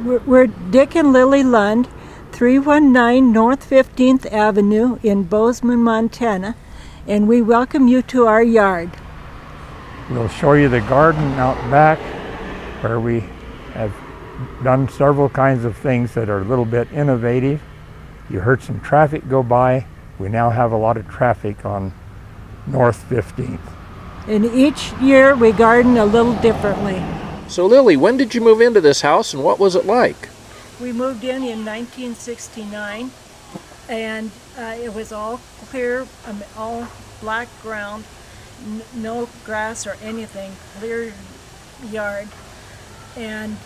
We're Dick and Lily Lund, 319 North 15th Avenue in Bozeman, Montana, and we welcome you to our yard. We'll show you the garden out back where we have done several kinds of things that are a little bit innovative. You heard some traffic go by. We now have a lot of traffic on North 15th. And each year we garden a little differently. So Lily, when did you move into this house and what was it like? We moved in 1969, and it was all clear, all black ground, no grass or anything, clear yard. And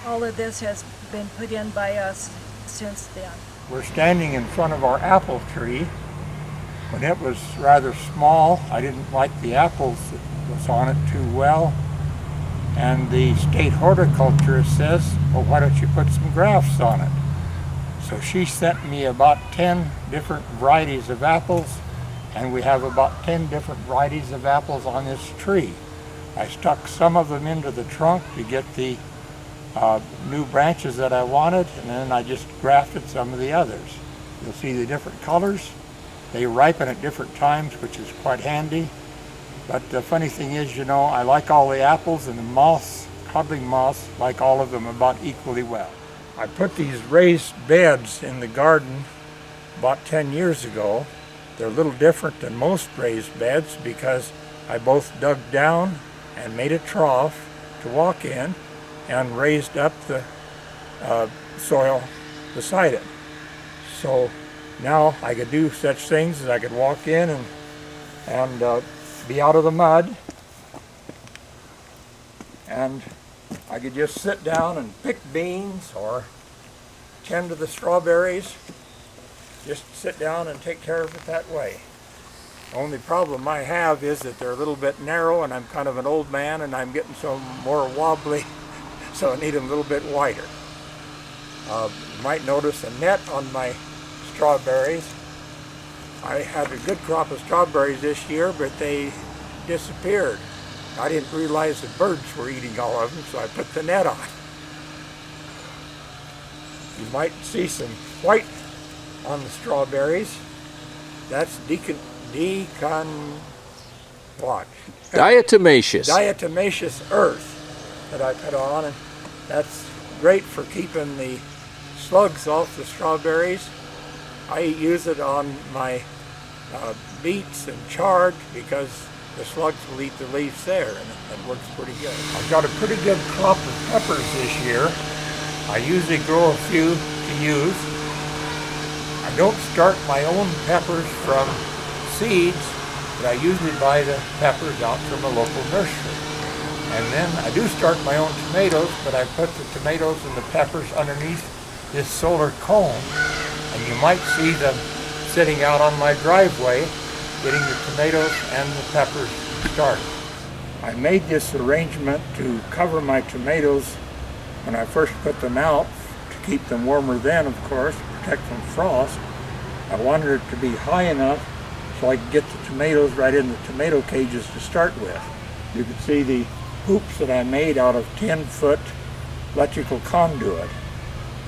all of this has been put in by us since then. We're standing in front of our apple tree. When it was rather small, I didn't like the apples that was on it too well. And the state horticulturist says, well, why don't you put some grafts on it? So she sent me about 10 different varieties of apples, and we have about 10 different varieties of apples on this tree. I stuck some of them into the trunk to get the new branches that I wanted, and then I just grafted some of the others. You'll see the different colors. They ripen at different times, which is quite handy. But the funny thing is, you know, I like all the apples, and the moths, cuddling moths, like all of them about equally well. I put these raised beds in the garden about 10 years ago. They're a little different than most raised beds because I both dug down and made a trough to walk in and raised up the soil beside it. So now I could do such things as I could walk in and be out of the mud, and I could just sit down and pick beans or tend to the strawberries. Just sit down and take care of it that way. The only problem I have is that they're a little bit narrow, and I'm kind of an old man and I'm getting some more wobbly, so I need them a little bit wider. You might notice a net on my strawberries. I had a good crop of strawberries this year, but they disappeared. I didn't realize the birds were eating all of them, so I put the net on. You might see some white on the strawberries. That's diatomaceous earth that I put on, and that's great for keeping the slugs off the strawberries. I use it on my beets and chard because the slugs will eat the leaves there, and it works pretty good. I've got a pretty good crop of peppers this year. I usually grow a few to use. I don't start my own peppers from seeds, but I usually buy the peppers out from a local nursery. And then I do start my own tomatoes, but I put the tomatoes and the peppers underneath this solar cone. And you might see them sitting out on my driveway, getting the tomatoes and the peppers started. I made this arrangement to cover my tomatoes when I first put them out, to keep them warmer then, of course, protect from frost. I wanted it to be high enough so I could get the tomatoes right in the tomato cages to start with. You can see the hoops that I made out of 10-foot electrical conduit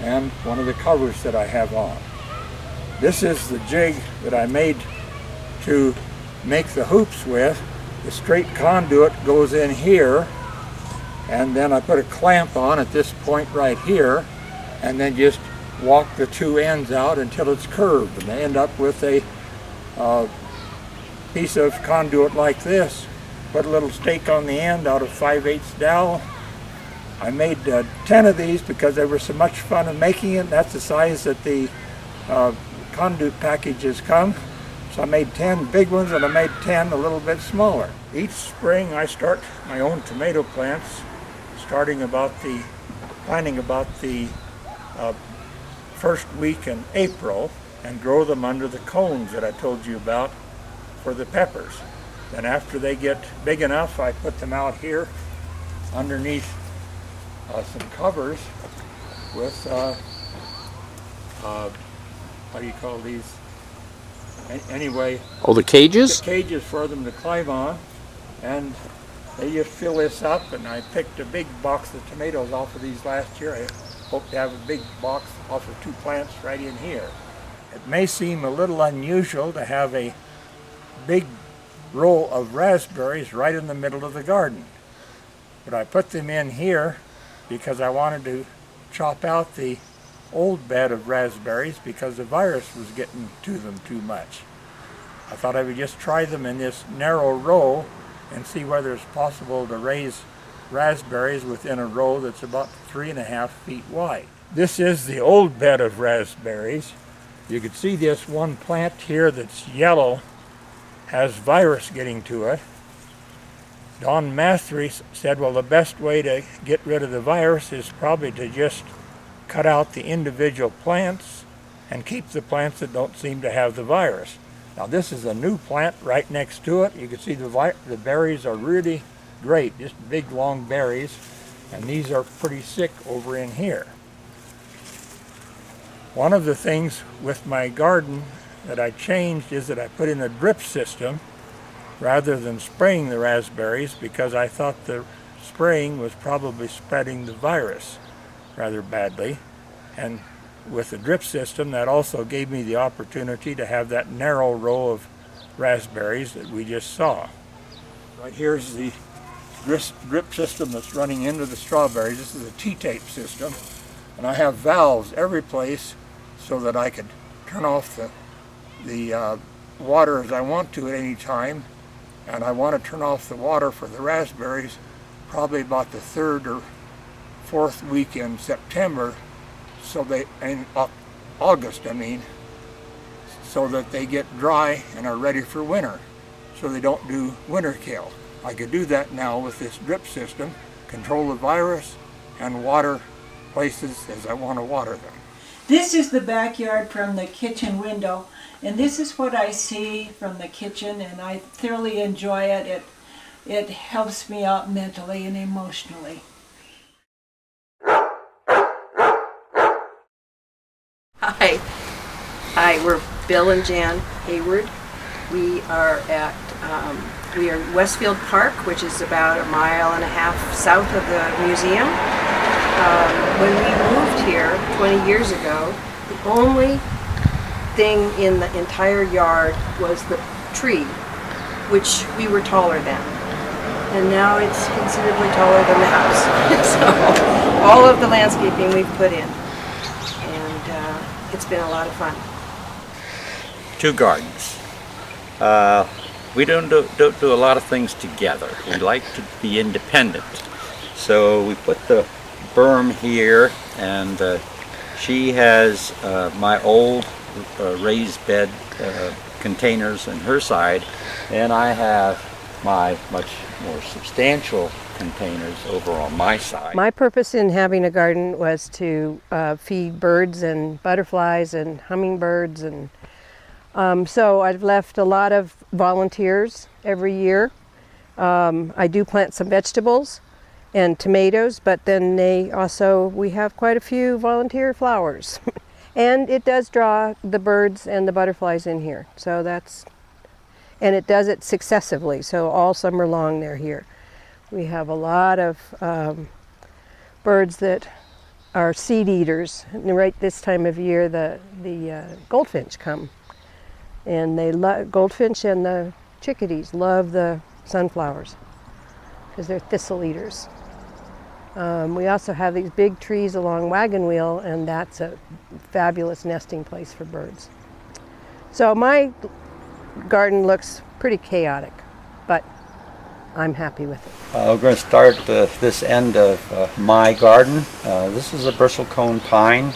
and one of the covers that I have on. This is the jig that I made to make the hoops with. The straight conduit goes in here, and then I put a clamp on at this point right here, and then just walk the two ends out until it's curved, and I end up with a piece of conduit like this. Put a little stake on the end out of 5/8 dowel. I made 10 of these because they were so much fun in making it. That's the size that the conduit packages come. So I made 10 big ones, and I made 10 a little bit smaller. Each spring I start my own tomato plants, planting about the first week in April, and grow them under the cones that I told you about for the peppers. Then after they get big enough, I put them out here underneath some covers with how do you call these? Anyway. Oh, the cages? The cages for them to climb on, and they just fill this up. And I picked a big box of tomatoes off of these last year. I hope to have a big box off of 2 plants right in here. It may seem a little unusual to have a big row of raspberries right in the middle of the garden, but I put them in here because I wanted to chop out the old bed of raspberries because the virus was getting to them too much. I thought I would just try them in this narrow row and see whether it's possible to raise raspberries within a row that's about 3.5 feet wide. This is the old bed of raspberries. You can see this one plant here that's yellow has virus getting to it. Don Mathery said, well, the best way to get rid of the virus is probably to just cut out the individual plants and keep the plants that don't seem to have the virus. Now this is a new plant right next to it. You can see the berries are really great, just big long berries, and these are pretty sick over in here. One of the things with my garden that I changed is that I put in a drip system rather than spraying the raspberries because I thought the spraying was probably spreading the virus rather badly. And with the drip system, that also gave me the opportunity to have that narrow row of raspberries that we just saw. Right here's the drip system that's running into the strawberries. This is a T-tape system, and I have valves every place so that I could turn off the water as I want to at any time, and I want to turn off the water for the raspberries probably about the 3rd or 4th week in September, so in August, so that they get dry and are ready for winter, so they don't do winter kill. I could do that now with this drip system, control the virus, and water places as I want to water them. This is the backyard from the kitchen window, and this is what I see from the kitchen, and I thoroughly enjoy it. It helps me out mentally and emotionally. Hi, we're Bill and Jan Hayward. We are in Westfield Park, which is about 1.5 miles south of the museum. When we moved here 20 years ago, the only thing in the entire yard was the tree, which we were taller than. And now it's considerably taller than the house. So all of the landscaping we've put in. And it's been a lot of fun. 2 gardens. We don't do a lot of things together. We like to be independent. So we put the berm here, and she has my old raised bed containers on her side, and I have my much more substantial containers over on my side. My purpose in having a garden was to feed birds and butterflies and hummingbirds, and so I've left a lot of volunteers every year. I do plant some vegetables and tomatoes, but then we have quite a few volunteer flowers. And it does draw the birds and the butterflies in here. So and it does it successively, so all summer long they're here. We have a lot of birds that are seed eaters. And right this time of year, the goldfinch come. And goldfinch and the chickadees love the sunflowers because they're thistle eaters. We also have these big trees along Wagon Wheel, and that's a fabulous nesting place for birds. So my garden looks pretty chaotic, but I'm happy with it. We're going to start this end of my garden. This is a bristlecone pine.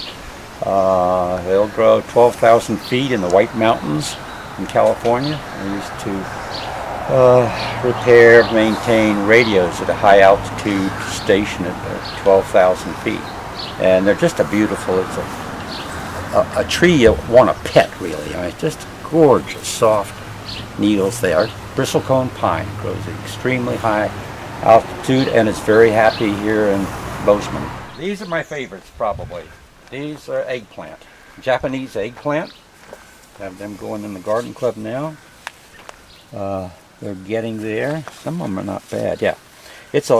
They'll grow 12,000 feet in the White Mountains in California. I used to repair, maintain radios at a high altitude station at 12,000 feet. And they're just it's a tree you want to pet, really. It's just gorgeous, soft needles. They are bristlecone pine. It grows at extremely high altitude, and it's very happy here in Bozeman. These are my favorites, probably. These are eggplant, Japanese eggplant. Have them going in the garden club now. They're getting there. Some of them are not bad. Yeah, it's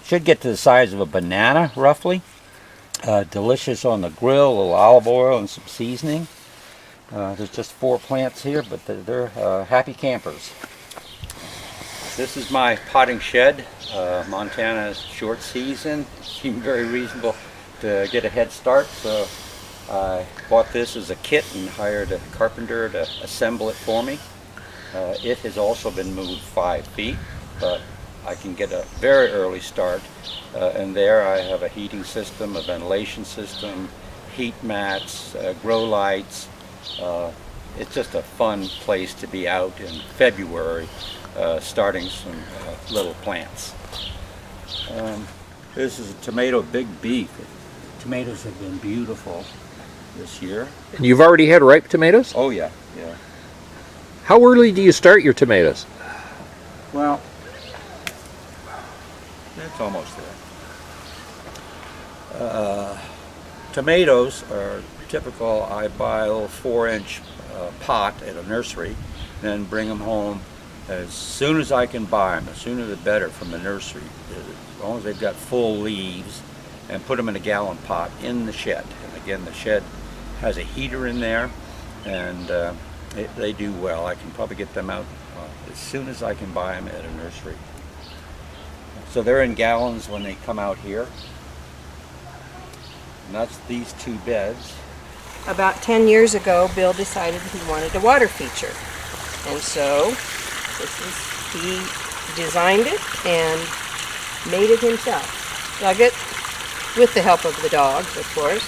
should get to the size of a banana roughly, Delicious on the grill, a little olive oil and some seasoning. There's just 4 plants here, but they're happy campers. This is my potting shed. Montana's short season. Seemed very reasonable to get a head start, so I bought this as a kit and hired a carpenter to assemble it for me. It has also been moved 5 feet, but I can get a very early start. And there I have a heating system, a ventilation system, heat mats, grow lights. It's just a fun place to be out in February, starting some little plants. This is a tomato big beef. Tomatoes have been beautiful this year. And you've already had ripe tomatoes? Oh yeah, yeah. How early do you start your tomatoes? Well, it's almost there. Tomatoes are typical. I buy a little 4-inch pot at a nursery, then bring them home as soon as I can buy them. The sooner the better from the nursery, as long as they've got full leaves, and put them in a gallon pot in the shed. And again, the shed has a heater in there, and they do well. I can probably get them out as soon as I can buy them at a nursery. So they're in gallons when they come out here. And that's these 2 beds. About 10 years ago, Bill decided he wanted a water feature. And so he designed it and made it himself. Dug it with the help of the dogs, of course.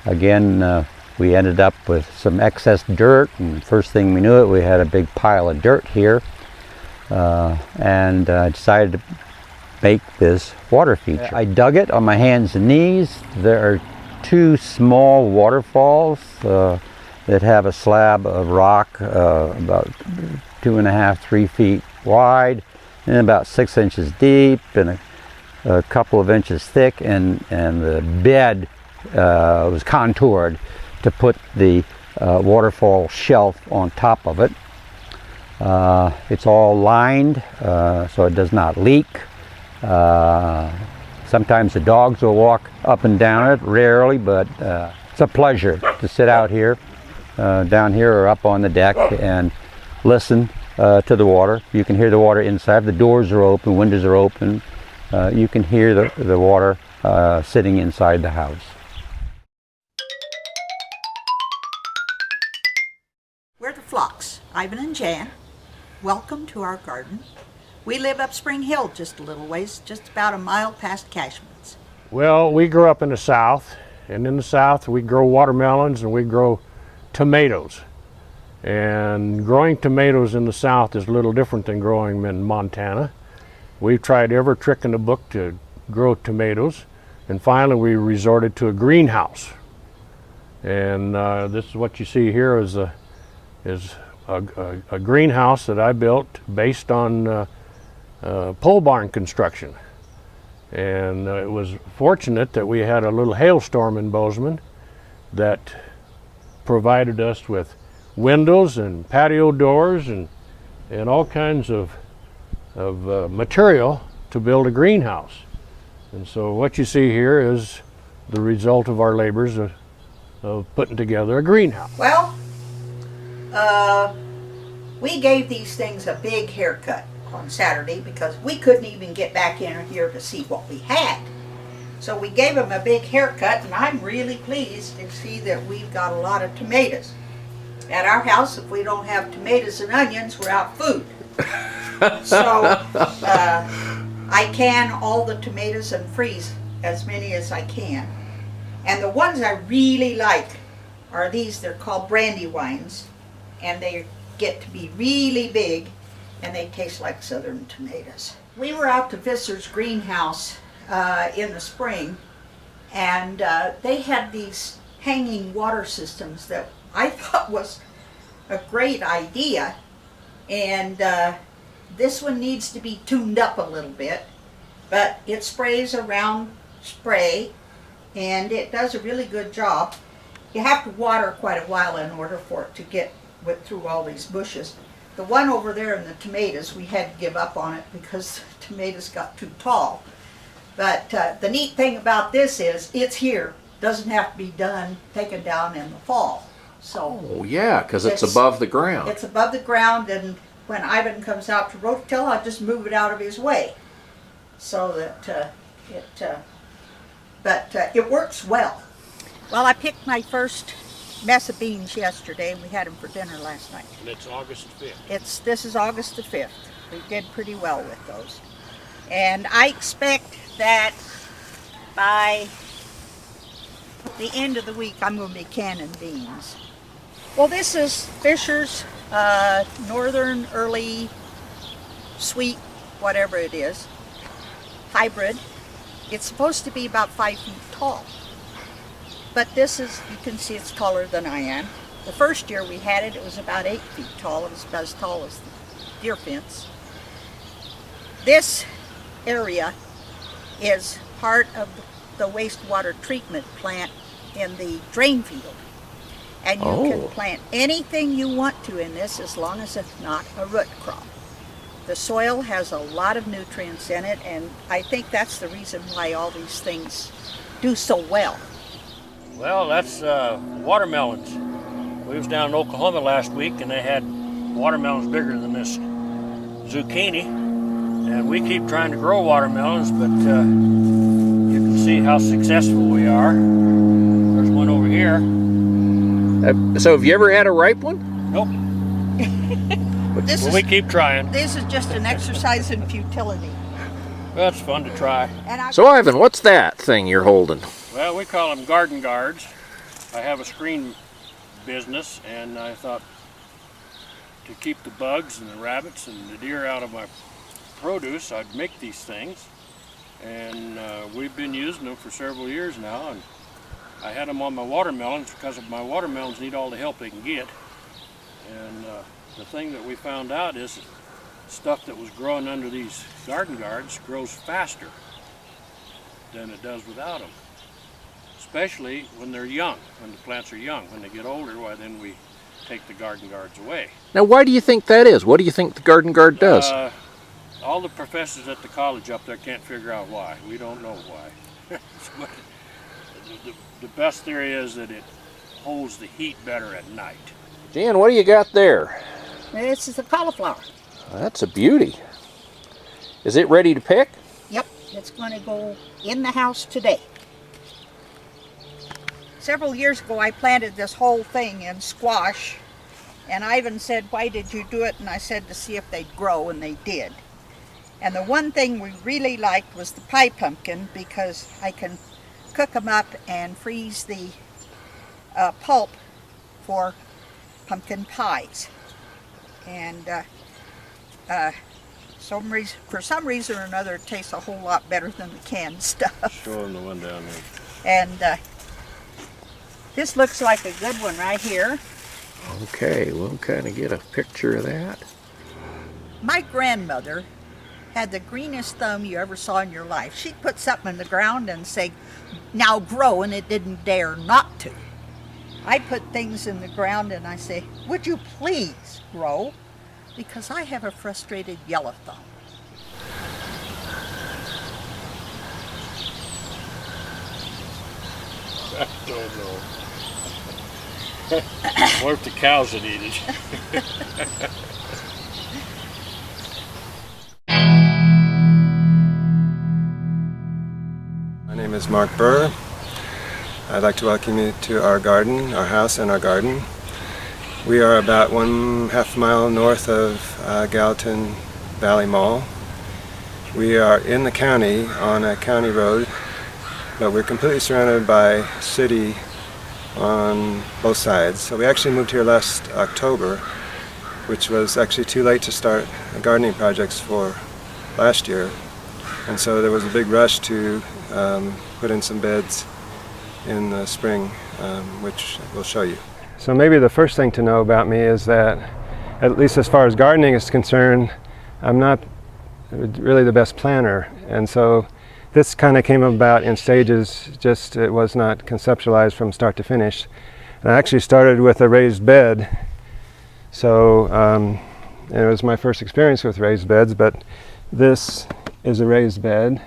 Again, we ended up with some excess dirt, and first thing we knew it, we had a big pile of dirt here. And I decided to make this water feature. I dug it on my hands and knees. There are 2 small waterfalls that have a slab of rock about 2.5, 3 feet wide and about 6 inches deep and a couple of inches thick, and the bed was contoured to put the waterfall shelf on top of it. It's all lined so it does not leak. Sometimes the dogs will walk up and down it, rarely, but it's a pleasure to sit out here, down here or up on the deck, and listen to the water. You can hear the water inside. The doors are open, windows are open. You can hear the water sitting inside the house. We're the Flocks, Ivan and Jan. Welcome to our garden. We live up Spring Hill just a little ways, just about a mile past Cashman's. Well, we grew up in the South, and in the South we grow watermelons and we grow tomatoes. And growing tomatoes in the South is a little different than growing them in Montana. We've tried every trick in the book to grow tomatoes, and finally we resorted to a greenhouse. And this is what you see here is a greenhouse that I built based on pole barn construction. And it was fortunate that we had a little hailstorm in Bozeman that provided us with windows and patio doors and all kinds of material to build a greenhouse. And so what you see here is the result of our labors of putting together a greenhouse. Well, we gave these things a big haircut on Saturday because we couldn't even get back in here to see what we had. So we gave them a big haircut, and I'm really pleased to see that we've got a lot of tomatoes. At our house, if we don't have tomatoes and onions, we're out food. So I can all the tomatoes and freeze as many as I can. And the ones I really like are these. They're called brandywines, and they get to be really big, and they taste like southern tomatoes. We were out to Visser's greenhouse in the spring, and they had these hanging water systems that I thought was a great idea. And this one needs to be tuned up a little bit, but it sprays a round spray, and it does a really good job. You have to water quite a while in order for it to get through all these bushes. The one over there in the tomatoes, we had to give up on it because the tomatoes got too tall. But the neat thing about this is it's here. Doesn't have to be taken down in the fall. So Oh, yeah, because it's above the ground. it's above the ground, and when Ivan comes out to rototill, I'll just move it out of his way, so that it works well. Well, I picked my first mess of beans yesterday. We had them for dinner last night. And it's August 5th. This is August the 5th. We did pretty well with those, and I expect that by the end of the week I'm going to be canning beans. Well, this is Fisher's Northern Early Sweet, whatever it is, hybrid. It's supposed to be about 5 feet tall. But this is, you can see it's taller than I am. The first year we had it, it was about 8 feet tall. It was about as tall as the deer fence. This area is part of the wastewater treatment plant in the drain field. And you can plant anything you want to in this as long as it's not a root crop. The soil has a lot of nutrients in it, and I think that's the reason why all these things do so well. Well, that's watermelons. We was down in Oklahoma last week, and they had watermelons bigger than this zucchini. And we keep trying to grow watermelons, but you can see how successful we are. There's one over here. So have you ever had a ripe one? Nope. Well, we keep trying. This is just an exercise in futility. Well, it's fun to try. And So Ivan, what's that thing you're holding? Well, we call them garden guards. I have a screen business, and I thought to keep the bugs and the rabbits and the deer out of my produce, I'd make these things. And we've been using them for several years now, and I had them on my watermelons because my watermelons need all the help they can get. And the thing that we found out is stuff that was growing under these garden guards grows faster than it does without them. Especially when they're young, when the plants are young. When they get older, why then we take the garden guards away. Now, why do you think that is? What do you think the garden guard does? All the professors at the college up there can't figure out why. We don't know why. But the best theory is that it holds the heat better at night. Jan, what do you got there? this is a cauliflower. That's a beauty. Is it ready to pick? Yep, it's going to go in the house today. Several years ago I planted this whole thing in squash, and Ivan said, "Why did you do it?" And I said to see if they'd grow, and they did. And the one thing we really liked was the pie pumpkin, because I can cook them up and freeze the pulp for pumpkin pies. And for some reason or another, it tastes a whole lot better than the canned stuff. Show them the one down there. And this looks like a good one right here. Okay, we'll kind of get a picture of that. My grandmother had the greenest thumb you ever saw in your life. She'd put something in the ground and say, "Now grow," and it didn't dare not to. I put things in the ground and I say, "Would you please grow?" Because I have a frustrated yellow thumb. I don't know. What if the cows would eat it? My name is Mark Burr. I'd like to welcome you to our garden, our house and our garden. We are about 1/2 mile north of Gallatin Valley Mall. We are in the county on a county road, but we're completely surrounded by city on both sides. So we actually moved here last October, which was actually too late to start gardening projects for last year. And so there was a big rush to put in some beds in the spring, which we'll show you. So maybe the first thing to know about me is that, at least as far as gardening is concerned, I'm not really the best planner. And so this kind of came about in stages, just it was not conceptualized from start to finish. And I actually started with a raised bed. So it was my first experience with raised beds, but this is a raised bed.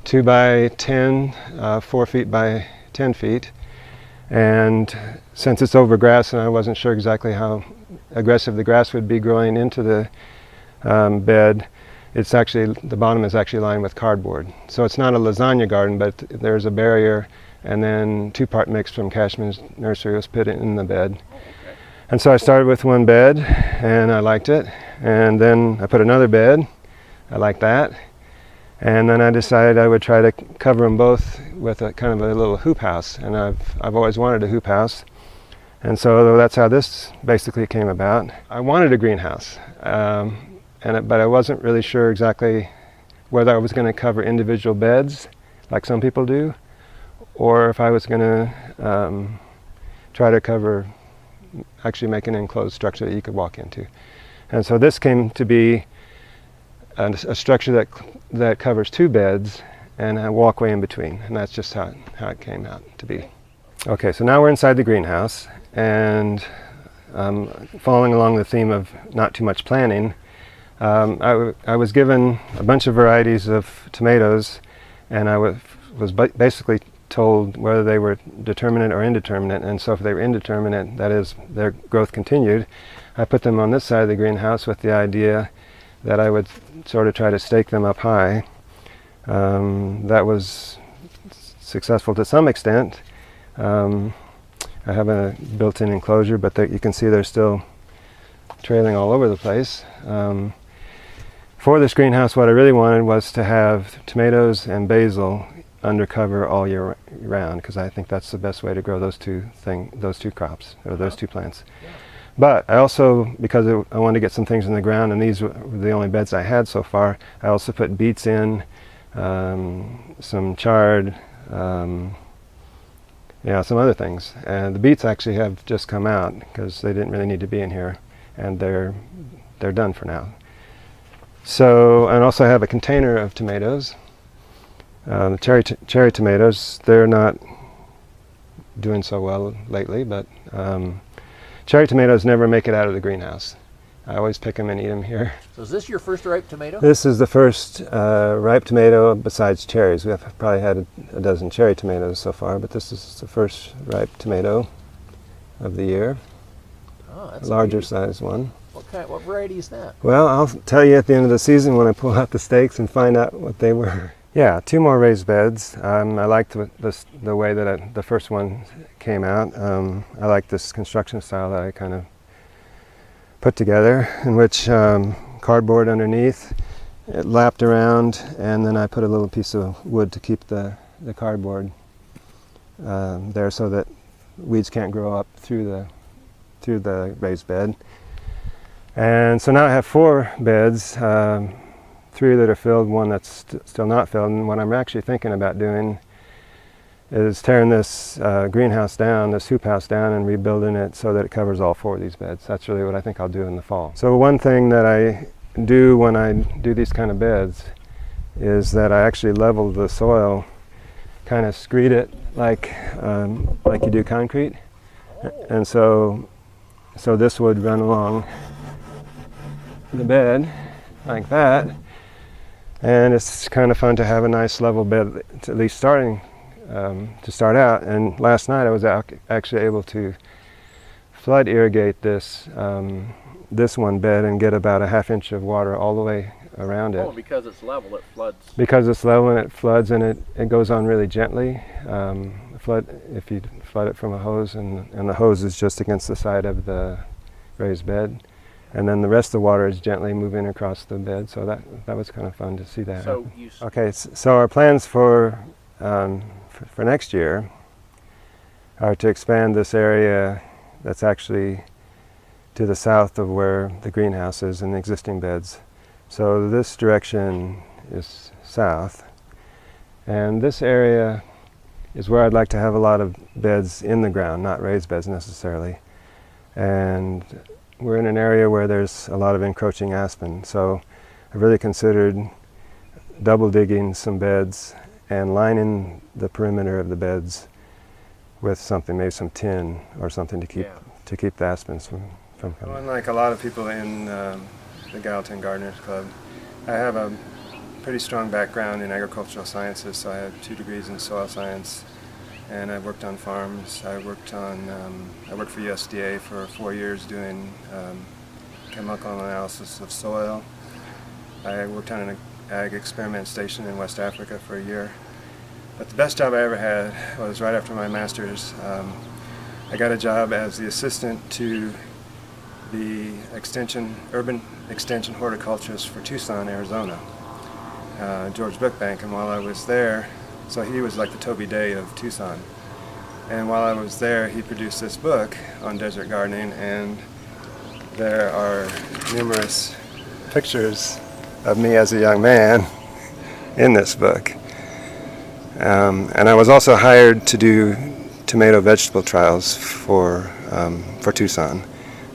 2 by 10, 4 feet by 10 feet. And since it's over grass and I wasn't sure exactly how aggressive the grass would be growing into the bed, it's actually, the bottom is actually lined with cardboard. So it's not a lasagna garden, but there's a barrier, and then 2-part mix from Cashman's nursery was put in the bed. And so I started with one bed, and I liked it. And then I put another bed. I liked that. And then I decided I would try to cover them both with a kind of a little hoop house. And I've always wanted a hoop house. And so that's how this basically came about. I wanted a greenhouse, but I wasn't really sure exactly whether I was going to cover individual beds, like some people do, or if I was going to try to actually make an enclosed structure that you could walk into. And so this came to be a structure that covers 2 beds and a walkway in between, and that's just how it came out to be. Okay, so now we're inside the greenhouse, and following along the theme of not too much planning, I was given a bunch of varieties of tomatoes, and I was basically told whether they were determinate or indeterminate. And so if they were indeterminate, that is, their growth continued, I put them on this side of the greenhouse with the idea that I would sort of try to stake them up high. That was successful to some extent. I have a built-in enclosure, but you can see they're still trailing all over the place. For this greenhouse, what I really wanted was to have tomatoes and basil under cover all year round, because I think that's the best way to grow those two crops, or those 2 plants. Yeah. But I also, because I wanted to get some things in the ground, and these were the only beds I had so far, I also put beets in, some chard, some other things. And the beets actually have just come out because they didn't really need to be in here, and they're done for now. So, and also I have a container of tomatoes. The cherry tomatoes, they're not doing so well lately, but cherry tomatoes never make it out of the greenhouse. I always pick them and eat them here. So is this your first ripe tomato? This is the first ripe tomato besides cherries. We have probably had a dozen cherry tomatoes so far, but this is the first ripe tomato of the year. Oh, that's a larger size one. What variety is that? Well, I'll tell you at the end of the season when I pull out the stakes and find out what they were. Yeah, 2 more raised beds. I liked the way that the first one came out. I like this construction style that I kind of put together, in which cardboard underneath, it lapped around, and then I put a little piece of wood to keep the cardboard there so that weeds can't grow up through the raised bed. And so now I have 4 beds, 3 that are filled, 1 that's still not filled. And what I'm actually thinking about doing is tearing this greenhouse down, this hoop house down, and rebuilding it so that it covers all 4 of these beds. That's really what I think I'll do in the fall. So one thing that I do when I do these kind of beds is that I actually level the soil, kind of screed it like you do concrete. And so this would run along the bed like that, and it's kind of fun to have a nice level bed, at least to start out. And last night I was actually able to flood irrigate this one bed and get about a ½ inch of water all the way around it. Oh, because it's level, it floods. Because it's level and it floods, and it goes on really gently. If you flood it from a hose, and the hose is just against the side of the raised bed. And then the rest of the water is gently moving across the bed, so that was kind of fun to see that happen. Okay, so our plans for next year are to expand this area that's actually to the south of where the greenhouse is in the existing beds. So this direction is south, and this area is where I'd like to have a lot of beds in the ground, not raised beds necessarily. And we're in an area where there's a lot of encroaching aspen, so I've really considered double digging some beds and lining the perimeter of the beds with something, maybe some tin or something to keep the aspens from coming. Unlike a lot of people in the Gallatin Gardeners Club, I have a pretty strong background in agricultural sciences, so I have 2 degrees in soil science, and I've worked on farms. I worked for USDA for 4 years doing chemical analysis of soil. I worked on an ag experiment station in West Africa for a year. But the best job I ever had was right after my master's. I got a job as the assistant to the urban extension horticulturist for Tucson, Arizona, George Bookbank. And while I was there, so he was like the Toby Day of Tucson. And while I was there, he produced this book on desert gardening, and there are numerous pictures of me as a young man in this book. And I was also hired to do tomato vegetable trials for Tucson,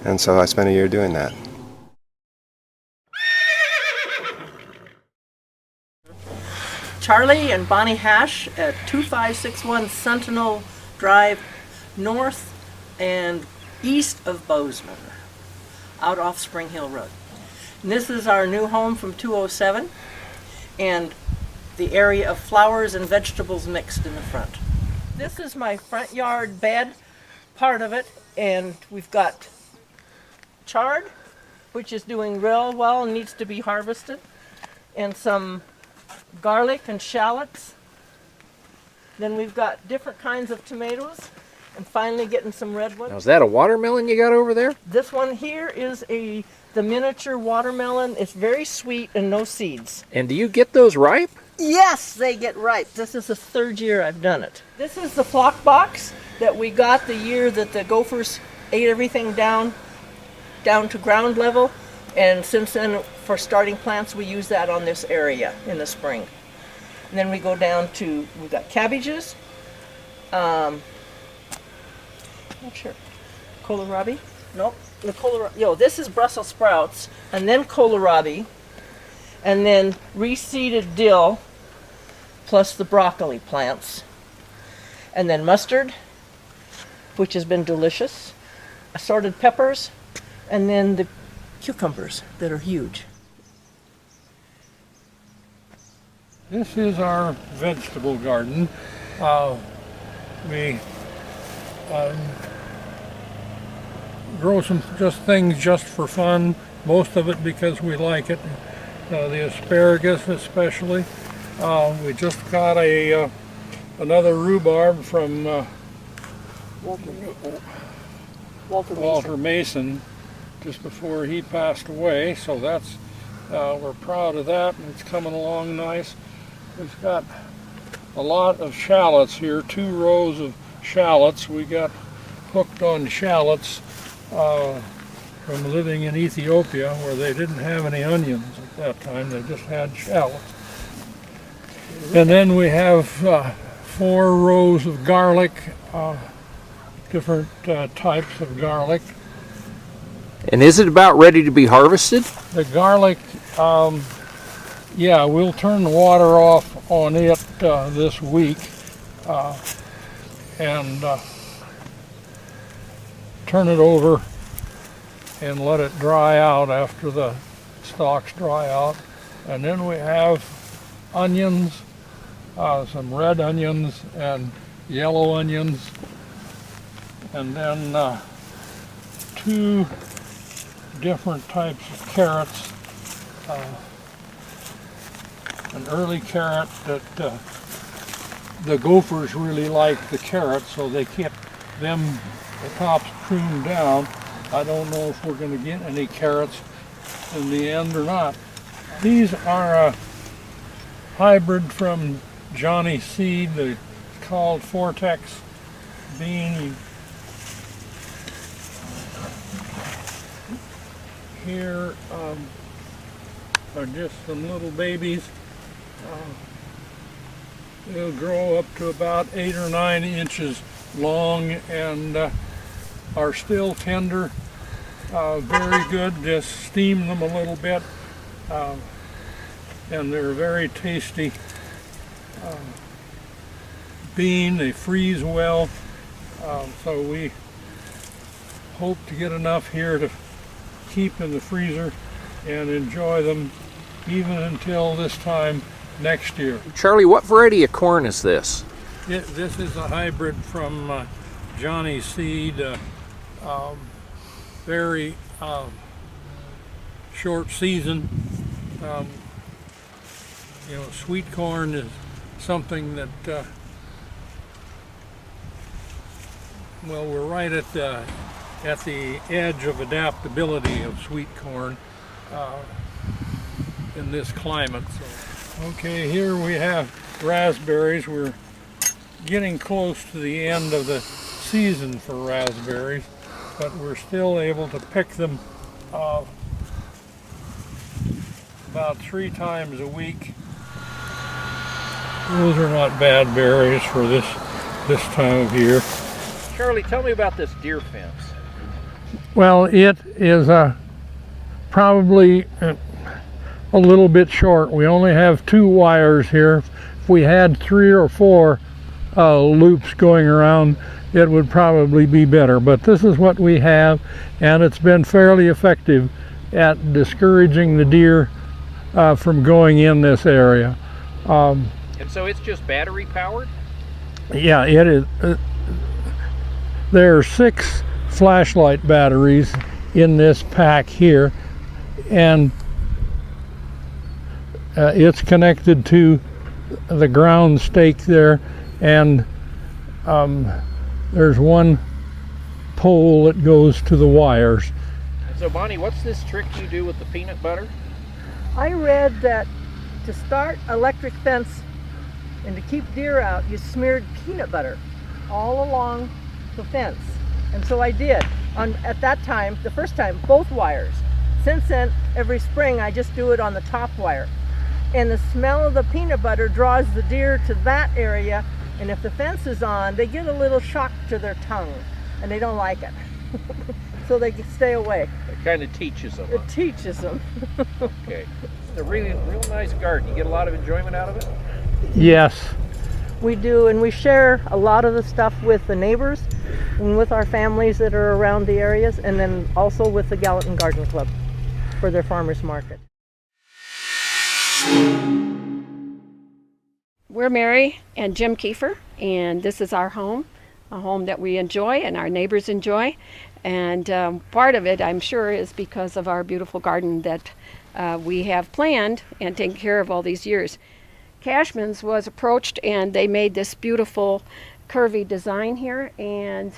and so I spent a year doing that. Charlie and Bonnie Hash at 2561 Sentinel Drive, north and east of Bozeman, out off Spring Hill Road. And this is our new home from 207, and the area of flowers and vegetables mixed in the front. This is my front yard bed, part of it, and we've got chard, which is doing real well and needs to be harvested, and some garlic and shallots. Then we've got different kinds of tomatoes, and finally getting some red ones. Now, is that a watermelon you got over there? This one here is the miniature watermelon. It's very sweet and no seeds. And do you get those ripe? Yes, they get ripe. This is the 3rd year I've done it. This is the flock box that we got the year that the gophers ate everything down to ground level. And since then, for starting plants, we use that on this area in the spring. And then we go down to, we've got cabbages, not sure, kohlrabi? Nope, this is Brussels sprouts, and then kohlrabi, and then reseeded dill, plus the broccoli plants, and then mustard, which has been delicious, assorted peppers, and then the cucumbers that are huge. This is our vegetable garden. We grow some things just for fun, most of it because we like it. The asparagus especially. We just got another rhubarb from Walter Mason just before he passed away, so that's we're proud of that, and it's coming along nice. We've got a lot of shallots here, 2 rows of shallots. We got hooked on shallots from living in Ethiopia, where they didn't have any onions at that time, they just had shallots. And then we have 4 rows of garlic, different types of garlic. And is it about ready to be harvested? The garlic, yeah, we'll turn the water off on it this week and turn it over and let it dry out after the stalks dry out. And then we have onions, some red onions and yellow onions, and then 2 different types of carrots. An early carrot that the gophers really like the carrots, so they kept the tops pruned down. I don't know if we're going to get any carrots in the end or not. These are a hybrid from Johnny Seed. It's called Vortex bean. Here are just some little babies. They'll grow up to about 8 or 9 inches long and are still tender. Very good. Just steam them a little bit, and they're very tasty bean. They freeze well, so we hope to get enough here to keep in the freezer and enjoy them even until this time next year. Charlie, what variety of corn is this? This is a hybrid from Johnny Seed, very short season. You know, sweet corn is something that, well, we're right at the edge of adaptability of sweet corn in this climate. So, okay, here we have raspberries. We're getting close to the end of the season for raspberries, but we're still able to pick them about 3 times a week. Those are not bad berries for this time of year. Charlie, tell me about this deer fence. Well, it is probably a little bit short. We only have 2 wires here. If we had 3 or 4 loops going around, it would probably be better. But this is what we have, and it's been fairly effective at discouraging the deer from going in this area. And so it's just battery powered? Yeah, it is. There are 6 flashlight batteries in this pack here, and it's connected to the ground stake there, and there's 1 pole that goes to the wires. And so Bonnie, what's this trick you do with the peanut butter? I read that to start electric fence and to keep deer out, you smeared peanut butter all along the fence. And so I did. At that time, the first time, both wires. Since then, every spring I just do it on the top wire. And the smell of the peanut butter draws the deer to that area, and if the fence is on, they get a little shock to their tongue, and they don't like it. So they stay away. It kind of teaches them. It teaches them. Okay. It's a real nice garden. You get a lot of enjoyment out of it? Yes. We do, and we share a lot of the stuff with the neighbors and with our families that are around the areas, and then also with the Gallatin Garden Club for their farmers market. We're Mary and Jim Kiefer, and this is our home, a home that we enjoy and our neighbors enjoy. And part of it, I'm sure, is because of our beautiful garden that we have planned and taken care of all these years. Cashman's was approached, and they made this beautiful curvy design here, and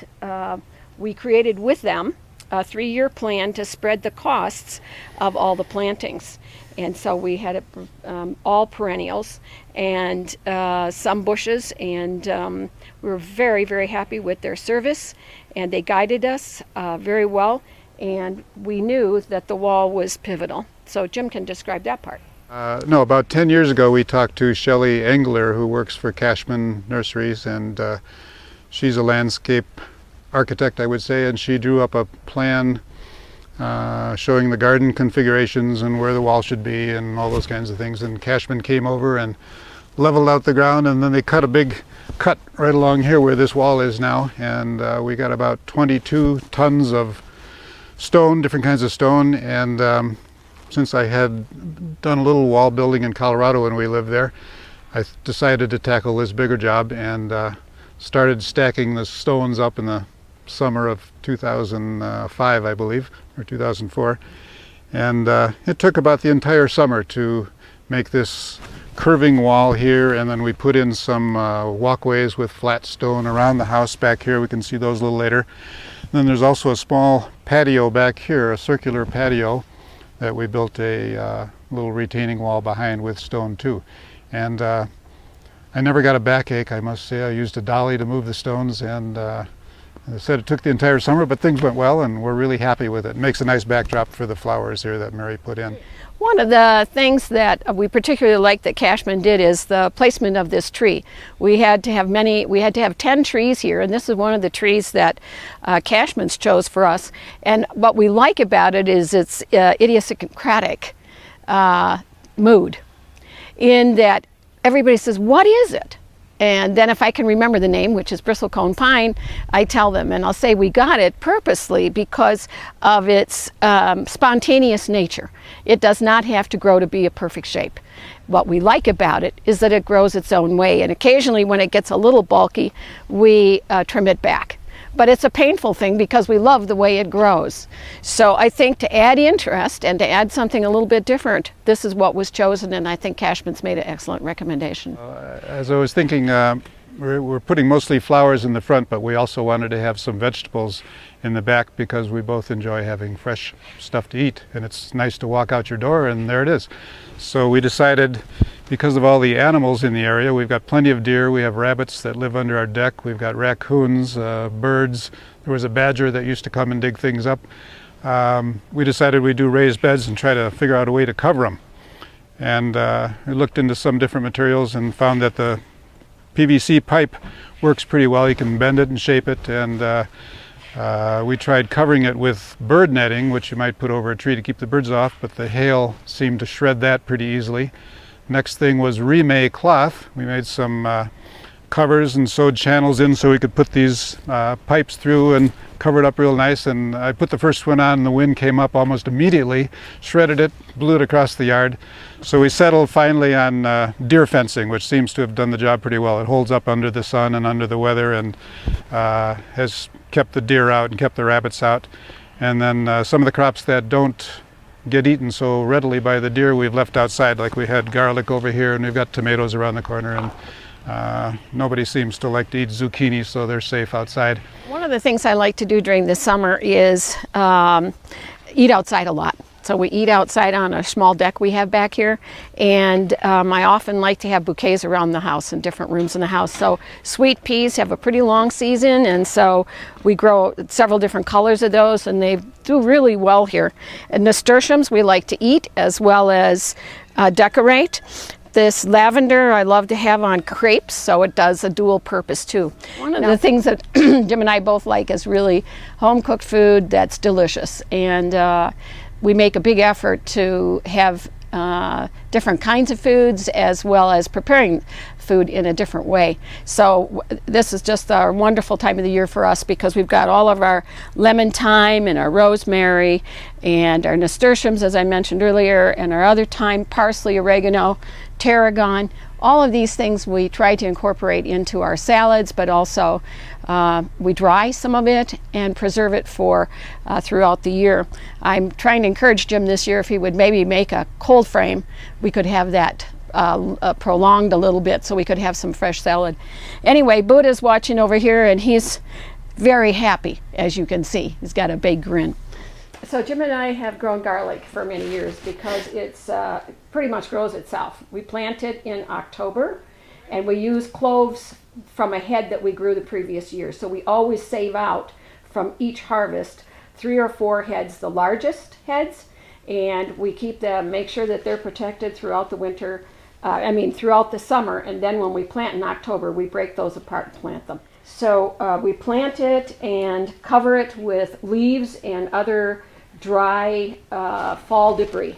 we created with them a 3-year plan to spread the costs of all the plantings. And so we had all perennials and some bushes, and we were very, very happy with their service, and they guided us very well, and we knew that the wall was pivotal. So Jim can describe that part. No, about 10 years ago we talked to Shelley Engler, who works for Cashman Nurseries, and she's a landscape architect, I would say, and she drew up a plan showing the garden configurations and where the wall should be and all those kinds of things. And Cashman came over and leveled out the ground, and then they cut a big cut right along here where this wall is now, and we got about 22 tons of stone, different kinds of stone. And since I had done a little wall building in Colorado when we lived there, I decided to tackle this bigger job and started stacking the stones up in the summer of 2005, I believe, or 2004. And it took about the entire summer to make this curving wall here, and then we put in some walkways with flat stone around the house back here. We can see those a little later. And then there's also a small patio back here, a circular patio that we built a little retaining wall behind with stone too. And I never got a backache, I must say. I used a dolly to move the stones, and as I said, it took the entire summer, but things went well, and we're really happy with it. It makes a nice backdrop for the flowers here that Mary put in. One of the things that we particularly like that Cashman did is the placement of this tree. We had to have 10 trees here, and this is one of the trees that Cashman's chose for us. And what we like about it is its idiosyncratic mood, in that everybody says, what is it? And then if I can remember the name, which is bristlecone pine, I tell them, and I'll say we got it purposely because of its spontaneous nature. It does not have to grow to be a perfect shape. What we like about it is that it grows its own way, and occasionally when it gets a little bulky, we trim it back. But it's a painful thing because we love the way it grows. So I think to add interest and to add something a little bit different, this is what was chosen, and I think Cashman's made an excellent recommendation. As I was thinking, we're putting mostly flowers in the front, but we also wanted to have some vegetables in the back because we both enjoy having fresh stuff to eat, and it's nice to walk out your door and there it is. So we decided, because of all the animals in the area, we've got plenty of deer, we have rabbits that live under our deck, we've got raccoons, birds, there was a badger that used to come and dig things up. We decided we'd do raised beds and try to figure out a way to cover them. And we looked into some different materials and found that the PVC pipe works pretty well. You can bend it and shape it, and we tried covering it with bird netting, which you might put over a tree to keep the birds off, but the hail seemed to shred that pretty easily. Next thing was remay cloth. We made some covers and sewed channels in so we could put these pipes through and cover it up real nice, and I put the first one on and the wind came up almost immediately, shredded it, blew it across the yard. So we settled finally on deer fencing, which seems to have done the job pretty well. It holds up under the sun and under the weather, and has kept the deer out and kept the rabbits out. And then some of the crops that don't get eaten so readily by the deer we've left outside, like we had garlic over here and we've got tomatoes around the corner, and nobody seems to like to eat zucchini, so they're safe outside. One of the things I like to do during the summer is eat outside a lot. So we eat outside on a small deck we have back here, and I often like to have bouquets around the house in different rooms in the house. So sweet peas have a pretty long season, and so we grow several different colors of those, and they do really well here. And nasturtiums we like to eat as well as decorate. This lavender I love to have on crepes, so it does a dual purpose too. One of the things that Jim and I both like is really home-cooked food that's delicious, and we make a big effort to have different kinds of foods as well as preparing food in a different way. So this is just a wonderful time of the year for us because we've got all of our lemon thyme and our rosemary and our nasturtiums, as I mentioned earlier, and our other thyme, parsley, oregano, tarragon. All of these things we try to incorporate into our salads, but also we dry some of it and preserve it for throughout the year. I'm trying to encourage Jim this year if he would maybe make a cold frame, we could have that prolonged a little bit so we could have some fresh salad. Anyway, Buddha's watching over here and he's very happy, as you can see. He's got a big grin. So Jim and I have grown garlic for many years because it's pretty much grows itself. We plant it in October and we use cloves from a head that we grew the previous year. So we always save out from each harvest 3 or 4 heads, the largest heads, and we keep them, make sure that they're protected throughout the winter, throughout the summer, and then when we plant in October, we break those apart and plant them. So we plant it and cover it with leaves and other dry fall debris.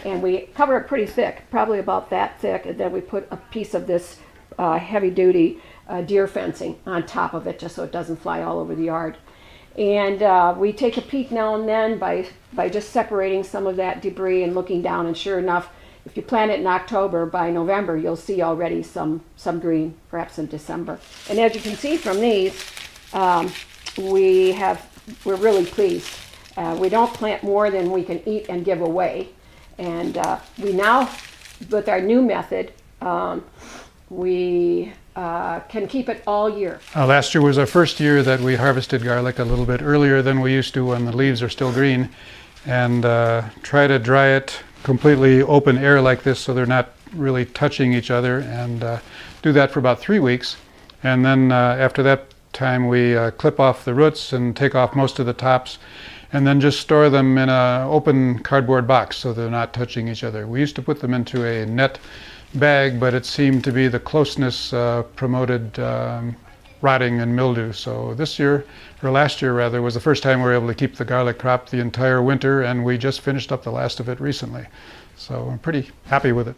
And we cover it pretty thick, probably about that thick, and then we put a piece of this heavy-duty deer fencing on top of it just so it doesn't fly all over the yard. And we take a peek now and then by just separating some of that debris and looking down, and sure enough, if you plant it in October, by November you'll see already some green, perhaps in December. And as you can see from these, we're really pleased. We don't plant more than we can eat and give away. And we now, with our new method, we can keep it all year. Last year was our first year that we harvested garlic a little bit earlier than we used to when the leaves are still green, and try to dry it completely open air like this so they're not really touching each other, and do that for about 3 weeks. And then after that time we clip off the roots and take off most of the tops, and then just store them in an open cardboard box so they're not touching each other. We used to put them into a net bag, but it seemed to be the closeness promoted rotting and mildew. So this year, or last year rather, was the first time we were able to keep the garlic crop the entire winter, and we just finished up the last of it recently. So I'm pretty happy with it.